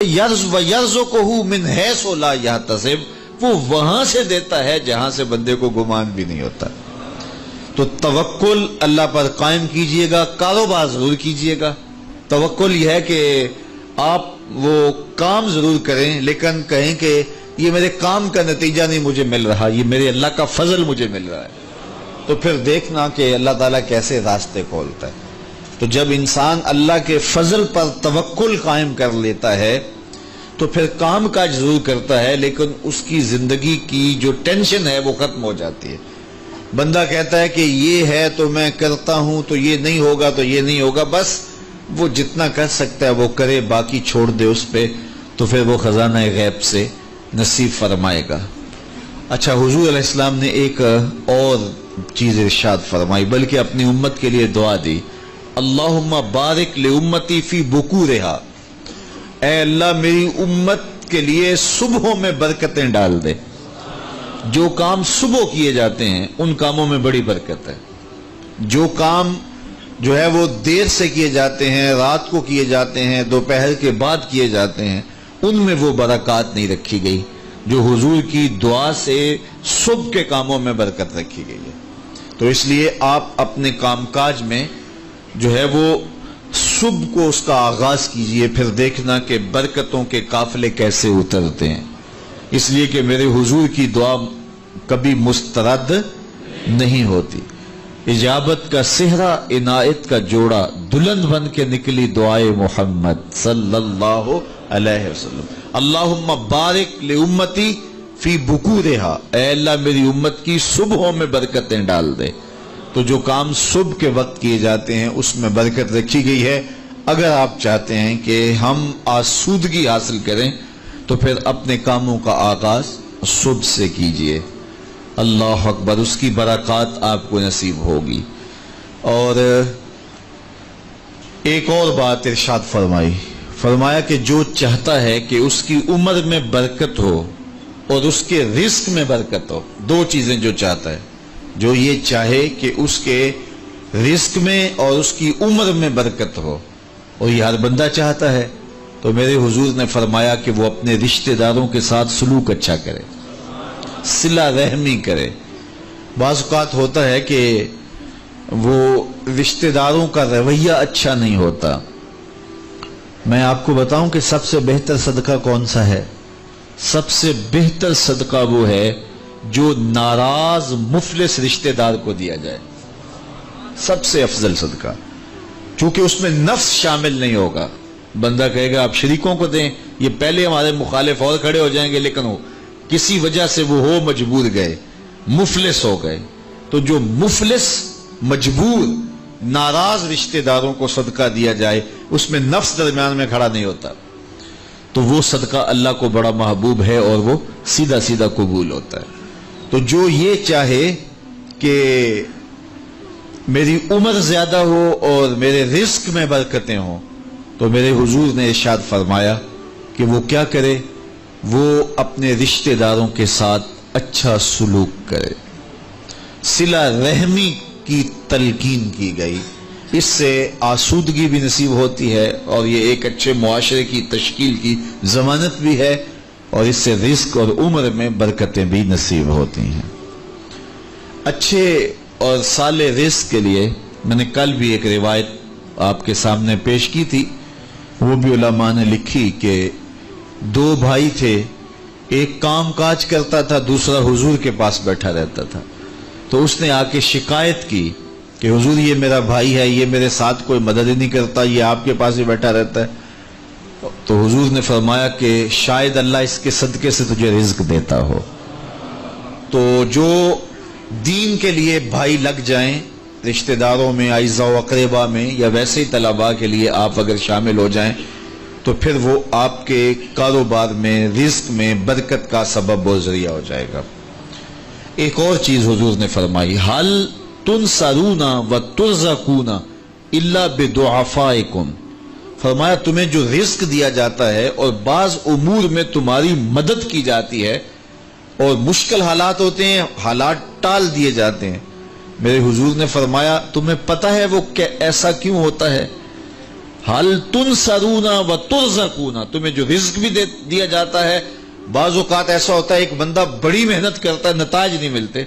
وَيَرْزُقُهُ مِنْ حَيْثُ لَا يَحْتَسِبُ، وہ وہاں سے دیتا ہے جہاں سے بندے کو گمان بھی نہیں ہوتا۔ تو توکل اللہ پر قائم کیجئے گا، کاروبار ضرور کیجئے گا۔ توکل یہ ہے کہ آپ وہ کام ضرور کریں لیکن کہیں کہ یہ میرے کام کا نتیجہ نہیں مجھے مل رہا، یہ میرے اللہ کا فضل مجھے مل رہا ہے، تو پھر دیکھنا کہ اللہ تعالیٰ کیسے راستے کھولتا ہے۔ تو جب انسان اللہ کے فضل پر توکل قائم کر لیتا ہے تو پھر کام کاج ضرور کرتا ہے لیکن اس کی زندگی کی جو ٹینشن ہے وہ ختم ہو جاتی ہے۔ بندہ کہتا ہے کہ یہ ہے تو میں کرتا ہوں، تو یہ نہیں ہوگا تو یہ نہیں ہوگا، بس وہ جتنا کر سکتا ہے وہ کرے، باقی چھوڑ دے اس پہ، تو پھر وہ خزانہ غیب سے نصیب فرمائے گا۔ اچھا، حضور علیہ السلام نے ایک اور چیز ارشاد فرمائی، بلکہ اپنی امت کے لیے دعا دی، اللہم بارک لامتی فی بکورہا، اے اللہ میری امت کے لیے صبحوں میں برکتیں ڈال دے۔ جو کام صبح کیے جاتے ہیں ان کاموں میں بڑی برکت ہے، جو کام جو ہے وہ دیر سے کیے جاتے ہیں، رات کو کیے جاتے ہیں، دوپہر کے بعد کیے جاتے ہیں، ان میں وہ برکات نہیں رکھی گئی جو حضور کی دعا سے صبح کے کاموں میں برکت رکھی گئی ہے۔ تو اس لیے آپ اپنے کام کاج میں جو ہے وہ صبح کو اس کا آغاز کیجئے، پھر دیکھنا کہ برکتوں کے قافلے کیسے اترتے ہیں، اس لیے کہ میرے حضور کی دعا کبھی مسترد نہیں ہوتی۔ اجابت کا صحرا، عنایت کا جوڑا، دلہن بن کے نکلی دعائے محمد صلی اللہ علیہ وسلم۔ اللہم بارک لامتی فی بکورہا، اے اللہ میری امت کی صبحوں میں برکتیں ڈال دے۔ تو جو کام صبح کے وقت کیے جاتے ہیں اس میں برکت رکھی گئی ہے۔ اگر آپ چاہتے ہیں کہ ہم آسودگی حاصل کریں تو پھر اپنے کاموں کا آغاز صبح سے کیجئے۔ اللہ اکبر، اس کی برکات آپ کو نصیب ہوگی۔ اور ایک اور بات ارشاد فرمایا کہ جو چاہتا ہے کہ اس کی عمر میں برکت ہو اور اس کے رزق میں برکت ہو، دو چیزیں جو چاہتا ہے، جو یہ چاہے کہ اس کے رزق میں اور اس کی عمر میں برکت ہو، اور یہ ہر بندہ چاہتا ہے، تو میرے حضور نے فرمایا کہ وہ اپنے رشتہ داروں کے ساتھ سلوک اچھا کرے، صلہ رحمی کرے۔ بعض اوقات ہوتا ہے کہ وہ رشتہ داروں کا رویہ اچھا نہیں ہوتا۔ میں آپ کو بتاؤں کہ سب سے بہتر صدقہ کون سا ہے؟ سب سے بہتر صدقہ وہ ہے جو ناراض مفلس رشتہ دار کو دیا جائے، سب سے افضل صدقہ، چونکہ اس میں نفس شامل نہیں ہوگا۔ بندہ کہے گا آپ شریکوں کو دیں، یہ پہلے ہمارے مخالف اور کھڑے ہو جائیں گے، لیکن وہ کسی وجہ سے وہ ہو مجبور گئے، مفلس ہو گئے، تو جو مفلس مجبور ناراض رشتہ داروں کو صدقہ دیا جائے، اس میں نفس درمیان میں کھڑا نہیں ہوتا، تو وہ صدقہ اللہ کو بڑا محبوب ہے اور وہ سیدھا سیدھا قبول ہوتا ہے۔ تو جو یہ چاہے کہ میری عمر زیادہ ہو اور میرے رزق میں برکتیں ہوں، تو میرے حضور نے ارشاد فرمایا کہ وہ کیا کرے، وہ اپنے رشتہ داروں کے ساتھ اچھا سلوک کرے۔ صلہ رحمی کی تلقین کی گئی، اس سے آسودگی بھی نصیب ہوتی ہے اور یہ ایک اچھے معاشرے کی تشکیل کی ضمانت بھی ہے، اور اس سے رزق اور عمر میں برکتیں بھی نصیب ہوتی ہیں۔ اچھے اور صالح رزق کے لیے میں نے کل بھی ایک روایت آپ کے سامنے پیش کی تھی، وہ بھی علماء نے لکھی کہ دو بھائی تھے، ایک کام کاج کرتا تھا، دوسرا حضور کے پاس بیٹھا رہتا تھا۔ تو اس نے آ کے شکایت کی کہ حضور یہ میرا بھائی ہے، یہ میرے ساتھ کوئی مدد ہی نہیں کرتا، یہ آپ کے پاس ہی بیٹھا رہتا ہے۔ تو حضور نے فرمایا کہ شاید اللہ اس کے صدقے سے تجھے رزق دیتا ہو۔ تو جو دین کے لیے بھائی لگ جائیں، رشتہ داروں میں، اعزاء و اقربا میں، یا ویسے ہی طلباء کے لیے آپ اگر شامل ہو جائیں تو پھر وہ آپ کے کاروبار میں، رزق میں برکت کا سبب و ذریعہ ہو جائے گا۔ ایک اور چیز حضور نے فرمائی، حل تنصرون و ترزقون الا بدعفائکم، فرمایا تمہیں جو رزق دیا جاتا ہے اور بعض امور میں تمہاری مدد کی جاتی ہے، اور مشکل حالات ہوتے ہیں، حالات ٹال دیے جاتے ہیں، میرے حضور نے فرمایا تمہیں پتہ ہے وہ ایسا کیوں ہوتا ہے؟ حل تنصرونا و ترزقونا، تمہیں جو رزق بھی دیا جاتا ہے. بعض اوقات ایسا ہوتا ہے ایک بندہ بڑی محنت کرتا ہے نتائج نہیں ملتے،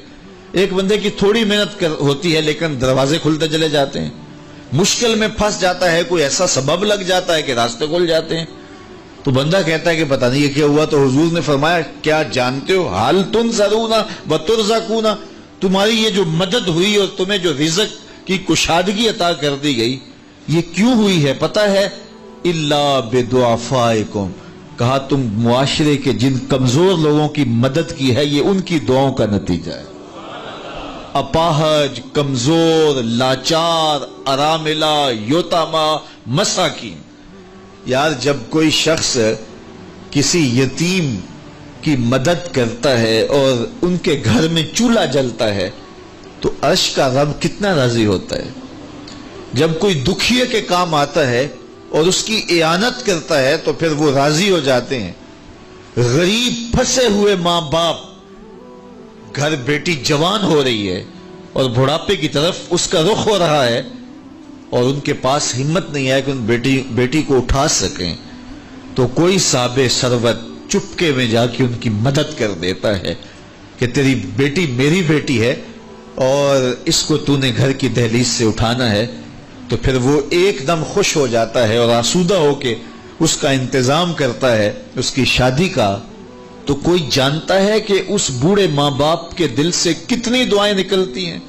ایک بندے کی تھوڑی محنت ہوتی ہے لیکن دروازے کھلتے چلے جاتے ہیں، مشکل میں پھنس جاتا ہے، کوئی ایسا سبب لگ جاتا ہے کہ راستے کھل جاتے ہیں. تو بندہ کہتا ہے کہ پتہ نہیں یہ کیا ہوا. تو حضور نے فرمایا کیا جانتے ہو حل تنصرونا و ترزقونا، تمہاری یہ جو مدد ہوئی اور تمہیں جو رزق کی کشادگی عطا کر دی گئی یہ کیوں ہوئی ہے پتہ ہے؟ الا بدعفائکم، کہا تم معاشرے کے جن کمزور لوگوں کی مدد کی ہے یہ ان کی دعاؤں کا نتیجہ ہے. اپاہج، کمزور، لاچار، اراملہ، یتامہ، مساکین. یار جب کوئی شخص کسی یتیم کی مدد کرتا ہے اور ان کے گھر میں چولہا جلتا ہے تو عرش کا رب کتنا راضی ہوتا ہے. جب کوئی دکھیے کے کام آتا ہے اور اس کی اعانت کرتا ہے تو پھر وہ راضی ہو جاتے ہیں. غریب پھنسے ہوئے ماں باپ، گھر بیٹی جوان ہو رہی ہے اور بڑھاپے کی طرف اس کا رخ ہو رہا ہے اور ان کے پاس ہمت نہیں ہے کہ ان بیٹی کو اٹھا سکیں، تو کوئی صاحب ثروت چپکے میں جا کے ان کی مدد کر دیتا ہے کہ تیری بیٹی میری بیٹی ہے اور اس کو تو نے گھر کی دہلیز سے اٹھانا ہے. تو پھر وہ ایک دم خوش ہو جاتا ہے اور آسودہ ہو کے اس کا انتظام کرتا ہے اس کی شادی کا. تو کوئی جانتا ہے کہ اس بوڑھے ماں باپ کے دل سے کتنی دعائیں نکلتی ہیں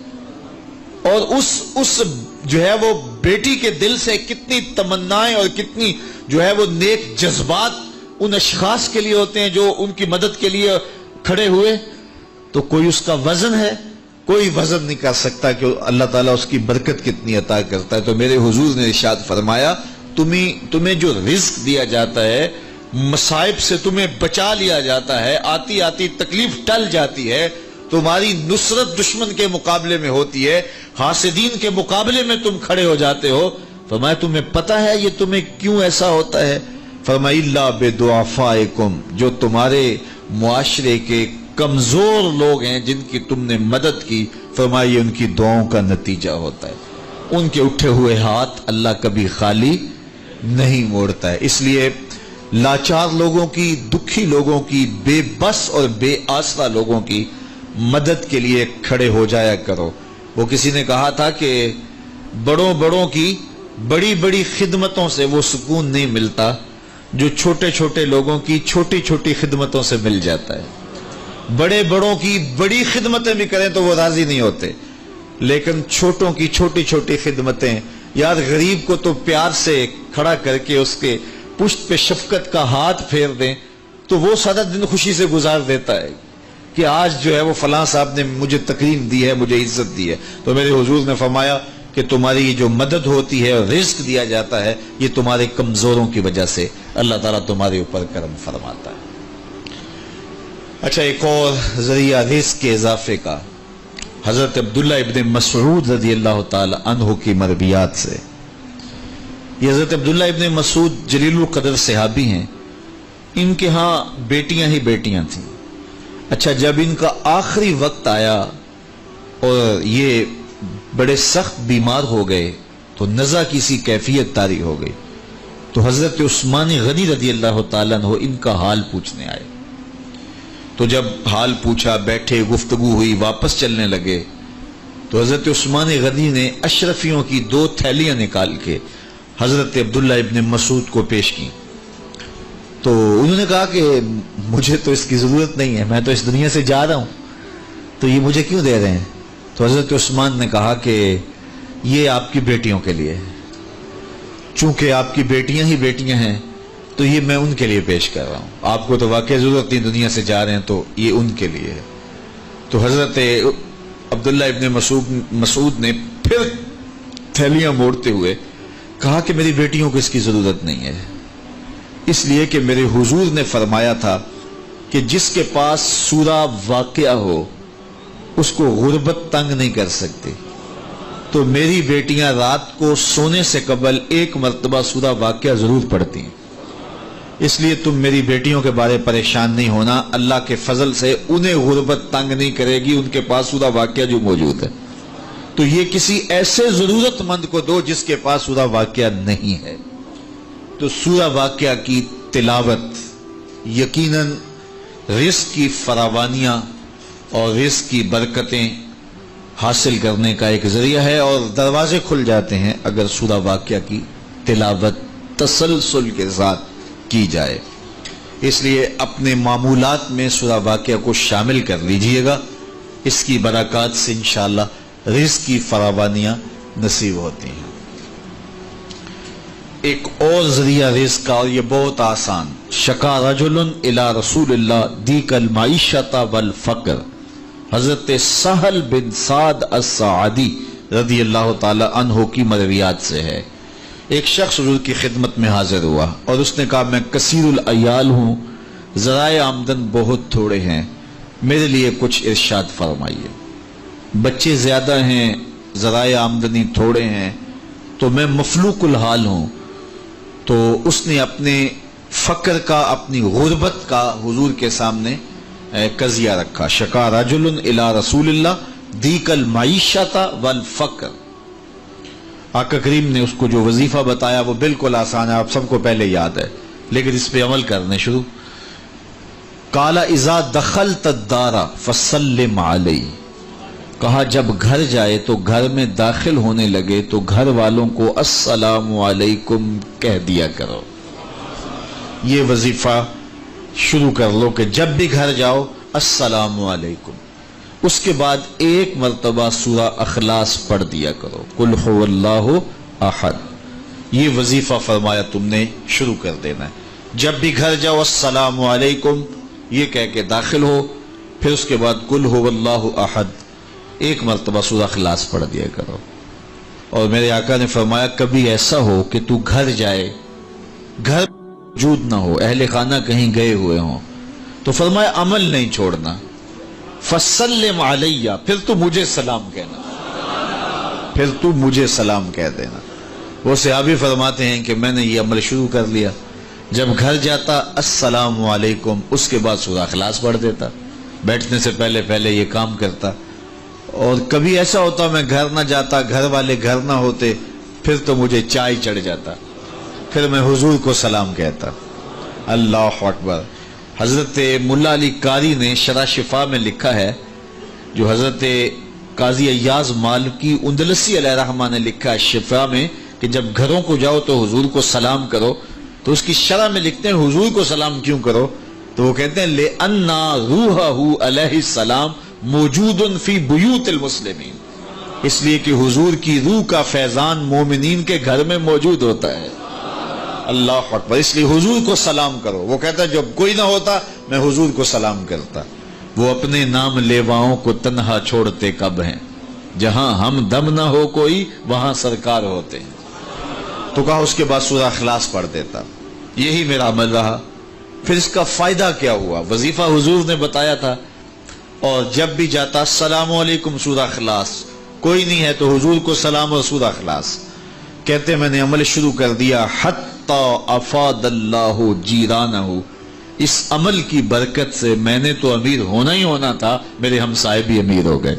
اور اس جو ہے وہ بیٹی کے دل سے کتنی تمنائیں اور کتنی جو ہے وہ نیک جذبات ان اشخاص کے لیے ہوتے ہیں جو ان کی مدد کے لیے کھڑے ہوئے. تو کوئی اس کا وزن ہے؟ کوئی وزن نہیں کر سکتا کہ اللہ تعالیٰ اس کی برکت کتنی عطا کرتا ہے. تو میرے حضور نے ارشاد فرمایا تمہیں جو رزق دیا جاتا ہے، مصائب سے تمہیں بچا لیا جاتا ہے، آتی آتی تکلیف ٹل جاتی ہے، تمہاری نصرت دشمن کے مقابلے میں ہوتی ہے، حاسدین کے مقابلے میں تم کھڑے ہو جاتے ہو. فرمایا تمہیں پتہ ہے یہ تمہیں کیوں ایسا ہوتا ہے؟ فرمایا الا بدعفائکم، جو تمہارے معاشرے کے کمزور لوگ ہیں جن کی تم نے مدد کی، فرمایا یہ ان کی دعاؤں کا نتیجہ ہوتا ہے. ان کے اٹھے ہوئے ہاتھ اللہ کبھی خالی نہیں موڑتا ہے. اس لیے لاچار لوگوں کی، دکھی لوگوں کی، بے بس اور بے آسرا لوگوں کی مدد کے لیے کھڑے ہو جایا کرو. وہ کسی نے کہا تھا کہ بڑوں کی بڑی بڑی خدمتوں سے وہ سکون نہیں ملتا جو چھوٹے چھوٹے لوگوں کی چھوٹی چھوٹی خدمتوں سے مل جاتا ہے. بڑوں کی بڑی خدمتیں بھی کریں تو وہ راضی نہیں ہوتے، لیکن چھوٹوں کی چھوٹی چھوٹی خدمتیں، یار غریب کو تو پیار سے کھڑا کر کے اس کے پشت پہ شفقت کا ہاتھ پھیر دیں تو وہ سارا دن خوشی سے گزار دیتا ہے کہ آج جو ہے وہ فلاں صاحب نے مجھے تکریم دی ہے، مجھے عزت دی ہے. تو میرے حضور نے فرمایا کہ تمہاری جو مدد ہوتی ہے اور رزق دیا جاتا ہے یہ تمہارے کمزوروں کی وجہ سے اللہ تعالیٰ تمہارے اوپر کرم فرماتا ہے. اچھا، ایک اور ذریعہ رزق کے اضافے کا حضرت عبداللہ ابن مسعود رضی اللہ تعالی عنہ کی مرویات سے. یہ حضرت عبداللہ ابن مسعود جلیل القدر صحابی ہیں. ان کے ہاں بیٹیاں ہی بیٹیاں تھیں. اچھا، جب ان کا آخری وقت آیا اور یہ بڑے سخت بیمار ہو گئے تو نزع کی سی کیفیت طاری ہو گئی تو حضرت عثمان غنی رضی اللہ تعالیٰ عنہ ان کا حال پوچھنے آئے. تو جب حال پوچھا، بیٹھے، گفتگو ہوئی، واپس چلنے لگے تو حضرت عثمان غنی نے اشرفیوں کی 2 تھیلیاں نکال کے حضرت عبداللہ ابن مسعود کو پیش کی. تو انہوں نے کہا کہ مجھے تو اس کی ضرورت نہیں ہے، میں تو اس دنیا سے جا رہا ہوں، تو یہ مجھے کیوں دے رہے ہیں؟ تو حضرت عثمان نے کہا کہ یہ آپ کی بیٹیوں کے لیے، چونکہ آپ کی بیٹیاں ہی بیٹیاں ہیں تو یہ میں ان کے لیے پیش کر رہا ہوں. آپ کو تو واقعی ضرورت نہیں، دنیا سے جا رہے ہیں، تو یہ ان کے لیے ہے. تو حضرت عبداللہ ابن مسعود نے پھر تھیلیاں موڑتے ہوئے کہا کہ میری بیٹیوں کو اس کی ضرورت نہیں ہے، اس لیے کہ میرے حضور نے فرمایا تھا کہ جس کے پاس سورہ واقعہ ہو اس کو غربت تنگ نہیں کر سکتی. تو میری بیٹیاں رات کو سونے سے قبل 1 مرتبہ سورہ واقعہ ضرور پڑھتی ہیں، اس لیے تم میری بیٹیوں کے بارے پریشان نہیں ہونا، اللہ کے فضل سے انہیں غربت تنگ نہیں کرے گی، ان کے پاس سورہ واقعہ جو موجود ہے. تو یہ کسی ایسے ضرورت مند کو دو جس کے پاس سورہ واقعہ نہیں ہے. تو سورہ واقعہ کی تلاوت یقیناً رزق کی فراوانیاں اور رزق کی برکتیں حاصل کرنے کا ایک ذریعہ ہے، اور دروازے کھل جاتے ہیں اگر سورہ واقعہ کی تلاوت تسلسل کے ساتھ کی جائے۔ اس لیے اپنے معمولات میں سورہ واقعہ کو شامل کر لیجئے گا، اس کی برکات سے انشاءاللہ رزق کی فراوانیاں نصیب ہوتی ہیں۔ ایک اور ذریعہ رزق کا، اور یہ بہت آسان، شکا رجل الی رسول اللہ دیک المعیشت والفقر، حضرت سہل بن سعد الساعدی رضی اللہ تعالی عنہ کی مرویات سے ہے۔ ایک شخص حضور کی خدمت میں حاضر ہوا اور اس نے کہا میں کثیر العیال ہوں، ذرائع آمدن بہت تھوڑے ہیں، میرے لیے کچھ ارشاد فرمائیے۔ بچے زیادہ ہیں، ذرائع آمدنی تھوڑے ہیں، تو میں مفلوق الحال ہوں۔ تو اس نے اپنے فقر کا، اپنی غربت کا حضور کے سامنے قضیہ رکھا۔ شکا رجل الی رسول اللہ دیک المعیشت والفقر۔ آقا کریم نے اس کو جو وظیفہ بتایا وہ بالکل آسان ہے، آپ سب کو پہلے یاد ہے، لیکن اس پہ عمل کرنے شروع۔ قال اذا دخلت الدار فسلم علی، کہا جب گھر جائے تو گھر میں داخل ہونے لگے تو گھر والوں کو السلام علیکم کہہ دیا کرو۔ یہ وظیفہ شروع کر لو کہ جب بھی گھر جاؤ السلام علیکم۔ اس کے بعد ایک مرتبہ سورہ اخلاص پڑھ دیا کرو، قل هو اللہ احد۔ یہ وظیفہ فرمایا تم نے شروع کر دینا ہے، جب بھی گھر جاؤ السلام علیکم یہ کہہ کے داخل ہو، پھر اس کے بعد قل هو اللہ احد ایک مرتبہ سورہ اخلاص پڑھ دیا کرو۔ اور میرے آقا نے فرمایا کبھی ایسا ہو کہ تو گھر جائے، گھر موجود نہ ہو، اہل خانہ کہیں گئے ہوئے ہوں، تو فرمایا عمل نہیں چھوڑنا، فسلم علیہ، پھر تو مجھے سلام کہنا، پھر تو مجھے سلام کہہ دینا۔ وہ صحابی فرماتے ہیں کہ میں نے یہ عمل شروع کر لیا، جب گھر جاتا السلام علیکم، اس کے بعد سورہ اخلاص پڑھ دیتا، بیٹھنے سے پہلے پہلے یہ کام کرتا۔ اور کبھی ایسا ہوتا میں گھر نہ جاتا، گھر والے گھر نہ ہوتے، پھر تو مجھے چائے چڑھ جاتا، پھر میں حضور کو سلام کہتا۔ اللہ اکبر۔ حضرت ملا علی قاری نے شرح شفا میں لکھا ہے، جو حضرت قاضی ایاز مالکی اندلسی علیہ رحمہ نے لکھا ہے شفا میں، کہ جب گھروں کو جاؤ تو حضور کو سلام کرو، تو اس کی شرح میں لکھتے ہیں حضور کو سلام کیوں کرو، تو وہ کہتے ہیں لِأَنَّ رُوحَهُ علیہ السلام موجود فی بیوت المسلمین، اس لیے کہ حضور کی روح کا فیضان مومنین کے گھر میں موجود ہوتا ہے۔ اللہ اکبر۔ اس لیے حضور کو سلام کرو۔ وہ کہتا ہے جب کوئی نہ ہوتا میں حضور کو سلام کرتا۔ وہ اپنے نام لیواؤں کو تنہا چھوڑتے کب ہیں، جہاں ہم دم نہ ہو کوئی وہاں سرکار ہوتے ہیں۔ تو کہا اس کے بعد سورہ اخلاص پڑھ دیتا۔ یہی میرا عمل رہا۔ پھر اس کا فائدہ کیا ہوا؟ وظیفہ حضور نے بتایا تھا، اور جب بھی جاتا السلام علیکم سورہ اخلاص، کوئی نہیں ہے تو حضور کو سلام اور سورہ اخلاص۔ کہتے میں نے عمل شروع کر دیا، حتی افاد اللہ جیرانہ، اس عمل کی برکت سے میں نے تو امیر ہونا ہی ہونا تھا، میرے ہمسائے بھی امیر ہو گئے۔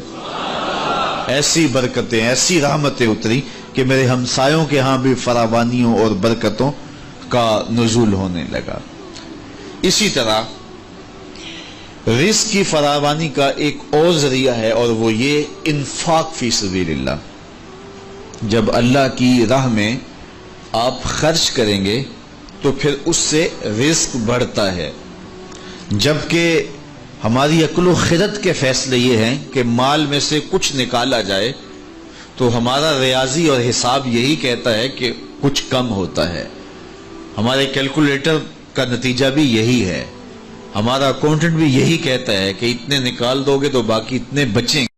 ایسی برکتیں، ایسی رحمتیں اتری کہ میرے ہمسایوں کے ہاں بھی فراوانیوں اور برکتوں کا نزول ہونے لگا۔ اسی طرح رزق کی فراوانی کا ایک اور ذریعہ ہے، اور وہ یہ انفاق فی سبیل اللہ۔ جب اللہ کی راہ میں آپ خرچ کریں گے تو پھر اس سے رزق بڑھتا ہے، جبکہ ہماری عقل و خرد کے فیصلے یہ ہیں کہ مال میں سے کچھ نکالا جائے، تو ہمارا ریاضی اور حساب یہی کہتا ہے کہ کچھ کم ہوتا ہے، ہمارے کیلکولیٹر کا نتیجہ بھی یہی ہے، ہمارا اکاؤنٹنٹ بھی یہی کہتا ہے کہ اتنے نکال دو گے تو باقی اتنے بچیں گے۔